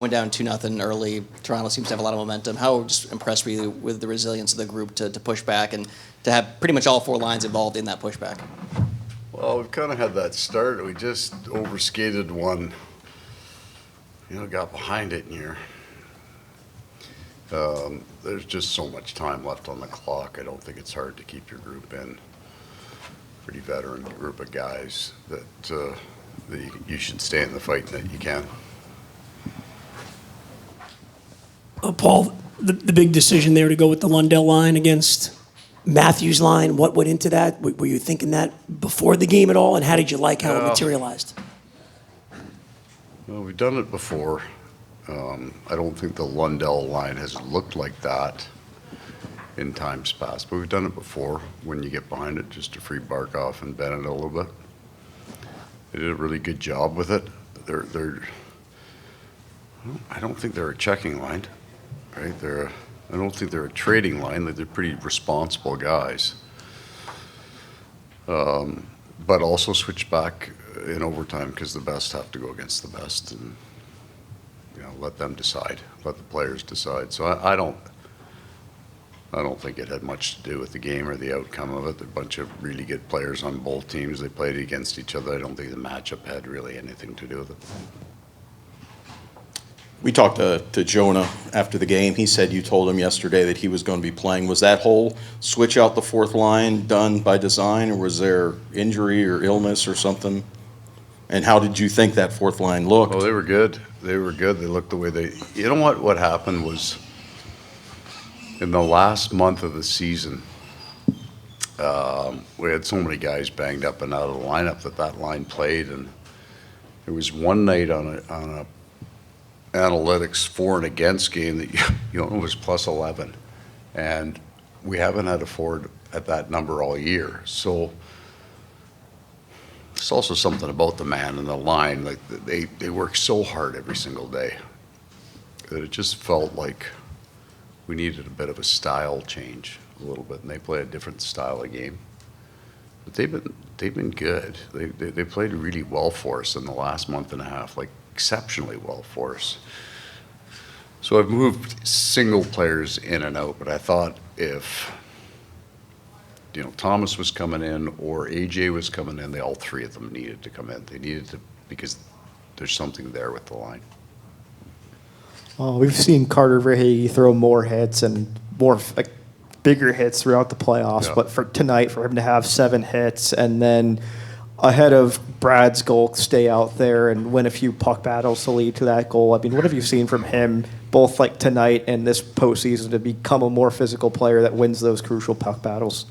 Went down 2-0 early. Toronto seems to have a lot of momentum. How just impressed were you with the resilience of the group to push back and to have pretty much all four lines involved in that pushback? Well, we've kind of had that start. We just overskated one, got behind it, and there's just so much time left on the clock. I don't think it's hard to keep your group in. Pretty veteran group of guys that you should stay in the fight and that you can. Paul, the big decision there to go with the Lundell line against Matthews' line, what went into that? Were you thinking that before the game at all, and how did you like how it materialized? Well, we've done it before. I don't think the Lundell line has looked like that in times past, but we've done it before when you get behind it just to free Barkov and Bennett a little bit. They did a really good job with it. I don't think they're a checking line. Right, I don't think they're a trading line. They're pretty responsible guys, but also switch back in overtime because the best have to go against the best, and let them decide, let the players decide. So I don't think it had much to do with the game or the outcome of it. They're a bunch of really good players on both teams. They played against each other. I don't think the matchup had really anything to do with it. We talked to Jonah after the game. He said you told him yesterday that he was going to be playing. Was that whole switch out the fourth line done by design, or was there injury or illness or something? And how did you think that fourth line looked? Oh, they were good. They were good. They looked the way they... You know what happened was in the last month of the season, we had so many guys banged up and out of the lineup that line played, and there was one night on a analytics for and against game that it was plus 11, and we haven't had a forward at that number all year. So it's also something about the man and the line, like they work so hard every single day that it just felt like we needed a bit of a style change a little bit, and they play a different style of game. But they've been good. They played really well for us in the last month and a half, like exceptionally well for us. So I've moved single players in and out, but I thought if Thomas was coming in or AJ was coming in, all three of them needed to come in. They needed to, because there's something there with the line. We've seen Carter Verhaeghe throw more hits and more bigger hits throughout the playoffs, Yeah. but for tonight, for him to have 7 hits and then ahead of Brad's goal, stay out there and win a few puck battles to lead to that goal. I mean, what have you seen from him, both like tonight and this postseason, to become a more physical player that wins those crucial puck battles?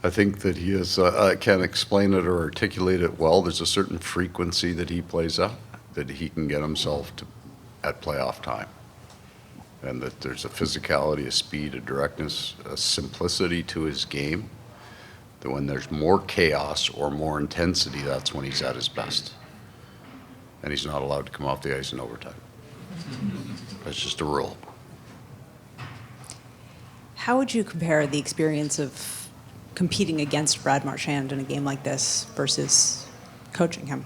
I think that he is, I can't explain it or articulate it well. There's a certain frequency that he plays at that he can get himself to at playoff time. And that there's a physicality, a speed, a directness, a simplicity to his game, that when there's more chaos or more intensity, that's when he's at his best. And he's not allowed to come off the ice in overtime. That's just a rule. How would you compare the experience of competing against Brad Marchand in a game like this versus coaching him?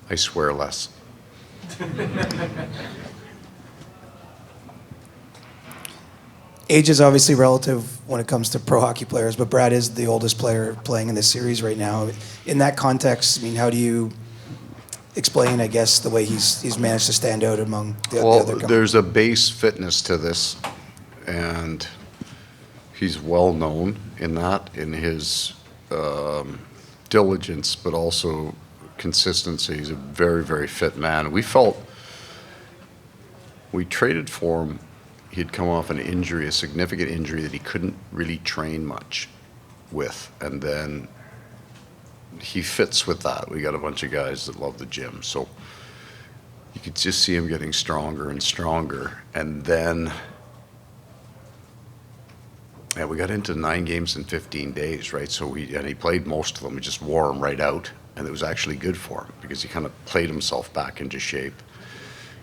I swear less. Age is obviously relative when it comes to pro hockey players, but Brad is the oldest player playing in this series right now. In that context, I mean, how do you explain, I guess, the way he's managed to stand out among the other companies? There's a base fitness to this, and he's well known in that, in his diligence, but also consistency. He's a very, very fit man. We traded for him. He'd come off an injury, a significant injury that he couldn't really train much with, and then he fits with that. We got a bunch of guys that love the gym, so you could just see him getting stronger and stronger. And then we got into 9 games in 15 days, right? So he played most of them. We just wore him right out, and it was actually good for him because he kind of played himself back into shape.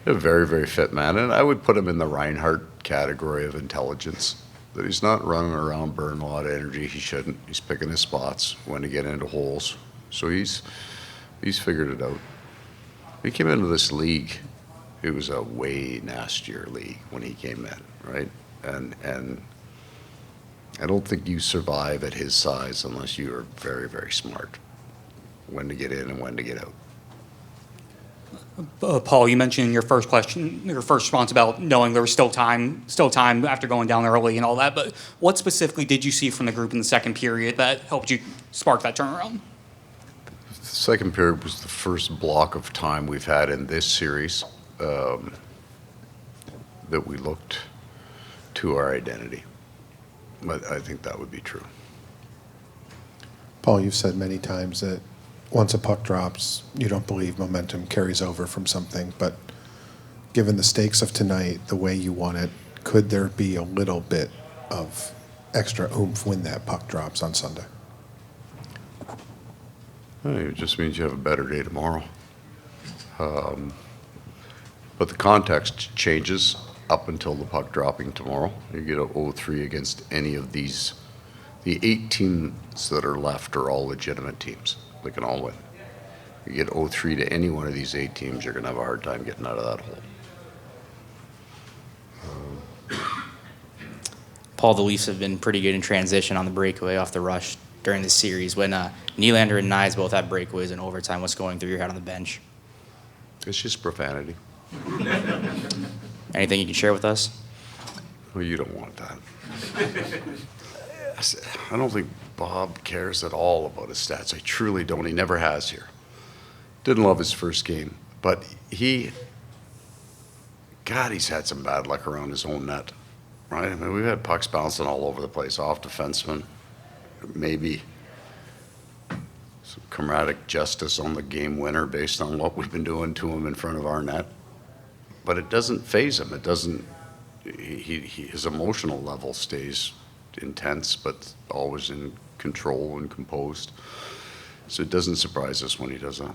A very, very fit man, and I would put him in the Reinhart category of intelligence. That he's not running around burning a lot of energy. He shouldn't. He's picking his spots when to get into holes. So he's figured it out. he came into this league, it was a way nastier league when he came in, right? And I don't think you survive at his size unless you are very, very smart when to get in and when to get out. Paul, you mentioned in your first question, your first response about knowing there was still time after going down early and all that. But what specifically did you see from the group in the second period that helped you spark that turnaround? The second period was the first block of time we've had in this series that we looked to our identity. But I think that would be true. Paul, you've said many times that once a puck drops, you don't believe momentum carries over from something. But given the stakes of tonight, the way you won it, could there be a little bit of extra oomph when that puck drops on Sunday? It just means you have a better day tomorrow. But the context changes up until the puck dropping tomorrow. You get a 0-3 against any of these. The 8 teams that are left are all legitimate teams. They can all win. You get 0-3 to any one of these 8 teams, you're going to have a hard time getting out of that hole. Paul, the Leafs have been pretty good in transition on the breakaway off the rush during this series. When Nylander and Nyes both have breakaways in overtime, what's going through your head on the bench? It's just profanity. Anything you can share with us? Well, you don't want that. I don't think Bob cares at all about his stats. I truly don't. He never has here. Didn't love his first game, but he's had some bad luck around his own net, right? I mean, we've had pucks bouncing all over the place, off defensemen, maybe some chromatic justice on the game winner based on what we've been doing to him in front of our net. But it doesn't faze him. It doesn't, his emotional level stays intense, but always in control and composed. So it doesn't surprise us when he does that.